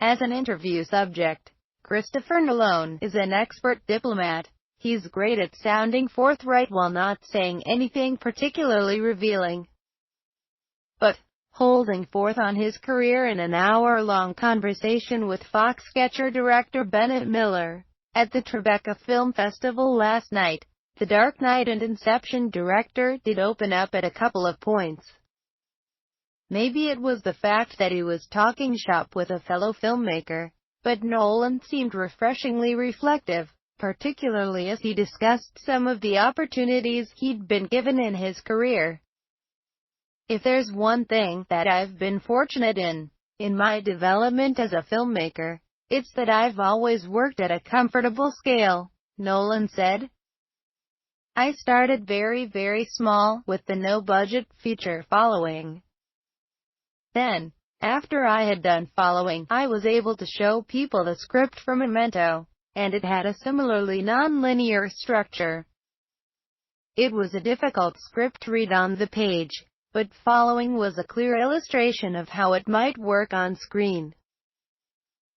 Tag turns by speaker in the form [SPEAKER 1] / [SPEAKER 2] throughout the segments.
[SPEAKER 1] As an interview subject, Christopher Nolan is an expert diplomat. He's great at sounding forthright while not saying anything particularly revealing, but holding forth on his career in an hour-long conversation with Foxcatcher director Bennett Miller at the Tribeca Film Festival last night. The Dark Knight and Inception director did open up at a couple of points. Maybe it was the fact that he was talking shop with a fellow filmmaker, but Nolan seemed refreshingly reflective, particularly as he discussed some of the opportunities he'd been given in his career. If there's one thing that I've been fortunate in my development as a filmmaker, it's that I've always worked at a comfortable scale, Nolan said. I started very small, with the no-budget feature Following. Then, after I had done Following, I was able to show people the script for Memento, and it had a similarly non-linear structure. It was a difficult script to read on the page, but Following was a clear illustration of how it might work on screen.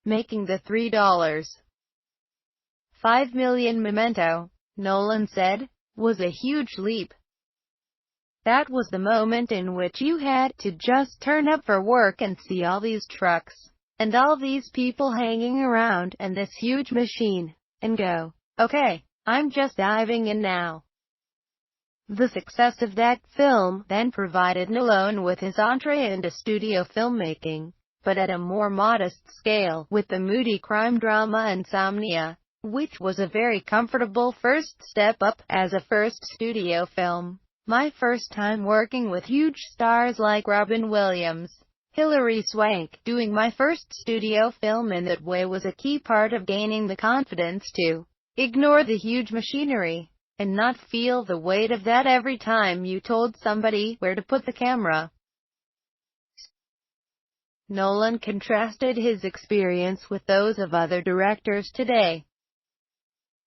[SPEAKER 1] Making the $3.5 million Memento, Nolan said, was a huge leap. That was the moment in which you had to just turn up for work and see all these trucks, and all these people hanging around, and this huge machine, and go, okay, I'm just diving in now. The success of that film then provided Nolan with his entree into studio filmmaking, but at a more modest scale, with the moody crime drama Insomnia, which was a very comfortable first step up as a first studio film. My first time working with huge stars like Robin Williams, Hilary Swank. Doing my first studio film in that way was a key part of gaining the confidence to ignore the huge machinery, and not feel the weight of that every time you told somebody where to put the camera. Nolan contrasted his experience with those of other directors today.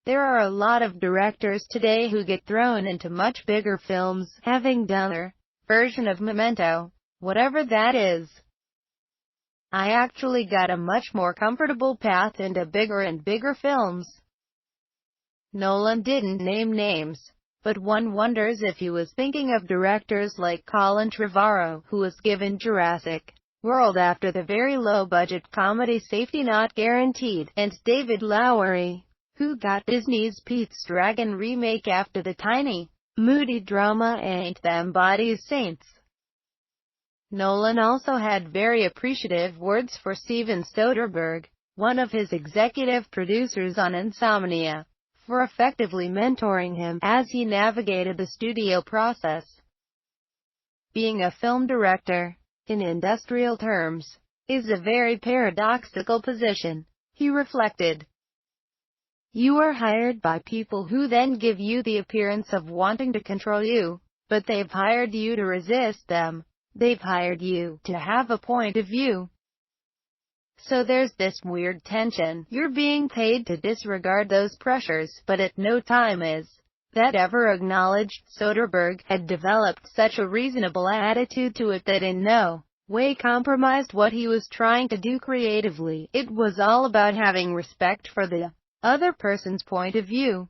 [SPEAKER 1] There are a lot of directors today who get thrown into much bigger films, having done their version of Memento, whatever that is. I actually got a much more comfortable path into bigger and bigger films. Nolan didn't name names, but one wonders if he was thinking of directors like Colin Trevorrow, who was given Jurassic World after the very low-budget comedy Safety Not Guaranteed, and David Lowery, who got Disney's Pete's Dragon remake after the tiny, moody drama Ain't Them Bodies Saints. Nolan also had very appreciative words for Steven Soderbergh, one of his executive producers on Insomnia, for effectively mentoring him as he navigated the studio process. Being a film director, in industrial terms, is a very paradoxical position, he reflected. You are hired by people who then give you the appearance of wanting to control you, but they've hired you to resist them. They've hired you to have a point of view. So there's this weird tension. You're being paid to disregard those pressures, but at no time is that ever acknowledged. Soderbergh had developed such a reasonable attitude to it that in no way compromised what he was trying to do creatively. It was all about having respect for the other person's point of view.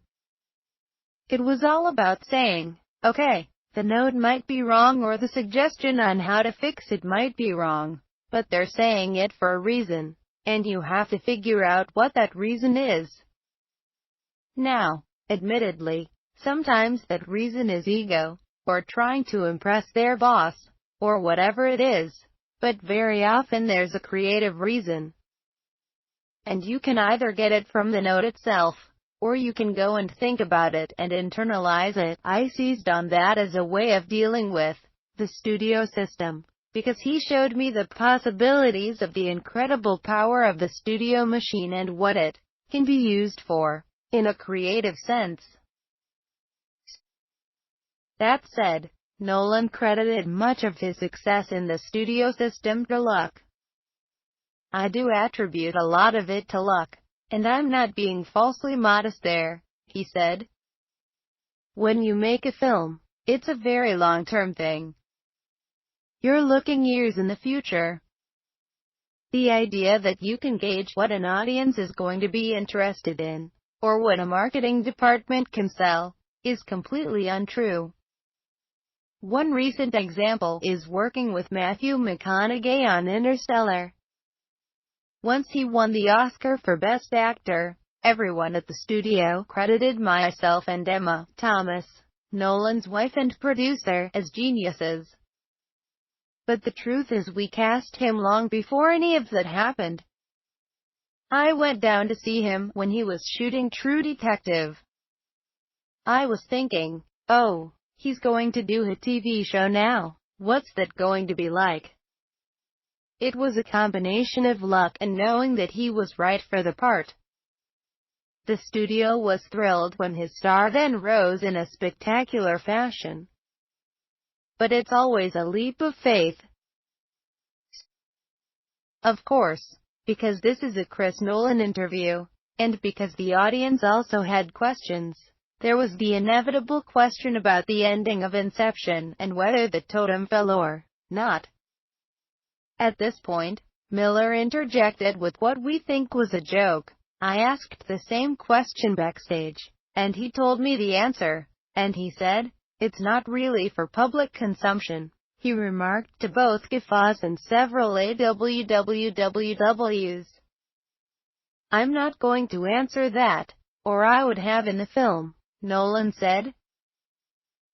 [SPEAKER 1] It was all about saying, okay, the note might be wrong or the suggestion on how to fix it might be wrong, but they're saying it for a reason, and you have to figure out what that reason is. Now, admittedly, sometimes that reason is ego, or trying to impress their boss, or whatever it is, but very often there's a creative reason. And you can either get it from the note itself, or you can go and think about it and internalize it. I seized on that as a way of dealing with the studio system, because he showed me the possibilities of the incredible power of the studio machine and what it can be used for, in a creative sense. That said, Nolan credited much of his success in the studio system to luck. I do attribute a lot of it to luck, and I'm not being falsely modest there, he said. When you make a film, it's a very long-term thing. You're looking years in the future. The idea that you can gauge what an audience is going to be interested in, or what a marketing department can sell, is completely untrue. One recent example is working with Matthew McConaughey on Interstellar. Once he won the Oscar for Best Actor, everyone at the studio credited myself and Emma Thomas, Nolan's wife and producer, as geniuses. But the truth is we cast him long before any of that happened. I went down to see him when he was shooting True Detective. I was thinking, oh, he's going to do a TV show now. What's that going to be like? It was a combination of luck and knowing that he was right for the part. The studio was thrilled when his star then rose in a spectacular fashion. But it's always a leap of faith. Of course, because this is a Chris Nolan interview, and because the audience also had questions, there was the inevitable question about the ending of Inception and whether the totem fell or not. At this point, Miller interjected with what we think was a joke. I asked the same question backstage, and he told me the answer, and he said, "It's not really for public consumption," he remarked to both guffaws and several AWWWs. "I'm not going to answer that, or I would have in the film," Nolan said.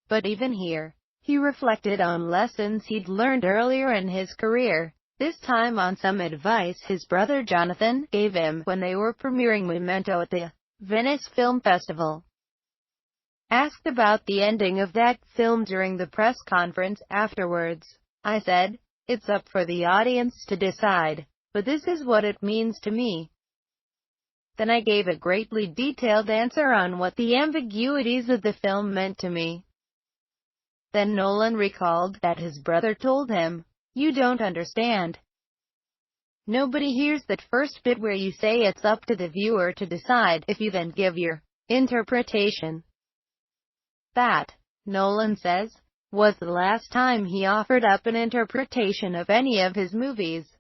[SPEAKER 1] But even here, he reflected on lessons he'd learned earlier in his career, this time on some advice his brother Jonathan gave him when they were premiering Memento at the Venice Film Festival. Asked about the ending of that film during the press conference afterwards, I said, "It's up for the audience to decide, but this is what it means to me." Then I gave a greatly detailed answer on what the ambiguities of the film meant to me. Then Nolan recalled that his brother told him, "You don't understand. Nobody hears that first bit where you say it's up to the viewer to decide if you then give your interpretation." That, Nolan says, was the last time he offered up an interpretation of any of his movies.